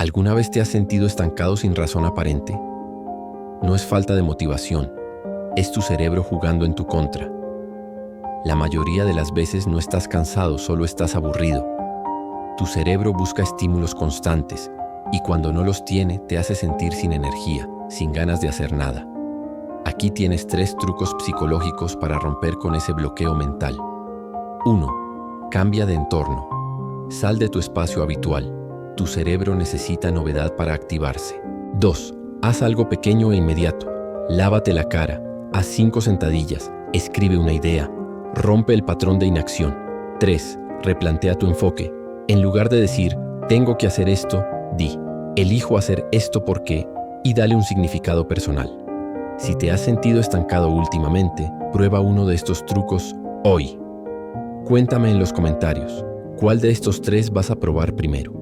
¿Alguna vez te has sentido estancado sin razón aparente? No es falta de motivación, es tu cerebro jugando en tu contra. La mayoría de las veces no estás cansado, solo estás aburrido. Tu cerebro busca estímulos constantes y cuando no los tiene te hace sentir sin energía, sin ganas de hacer nada. Aquí tienes 3 trucos psicológicos para romper con ese bloqueo mental. 1. Cambia de entorno. Sal de tu espacio habitual. Tu cerebro necesita novedad para activarse. 2. Haz algo pequeño e inmediato. Lávate la cara, haz 5 sentadillas, escribe una idea, rompe el patrón de inacción. 3. Replantea tu enfoque. En lugar de decir, tengo que hacer esto, di, elijo hacer esto porque, y dale un significado personal. Si te has sentido estancado últimamente, prueba uno de estos trucos hoy. Cuéntame en los comentarios, ¿cuál de estos 3 vas a probar primero?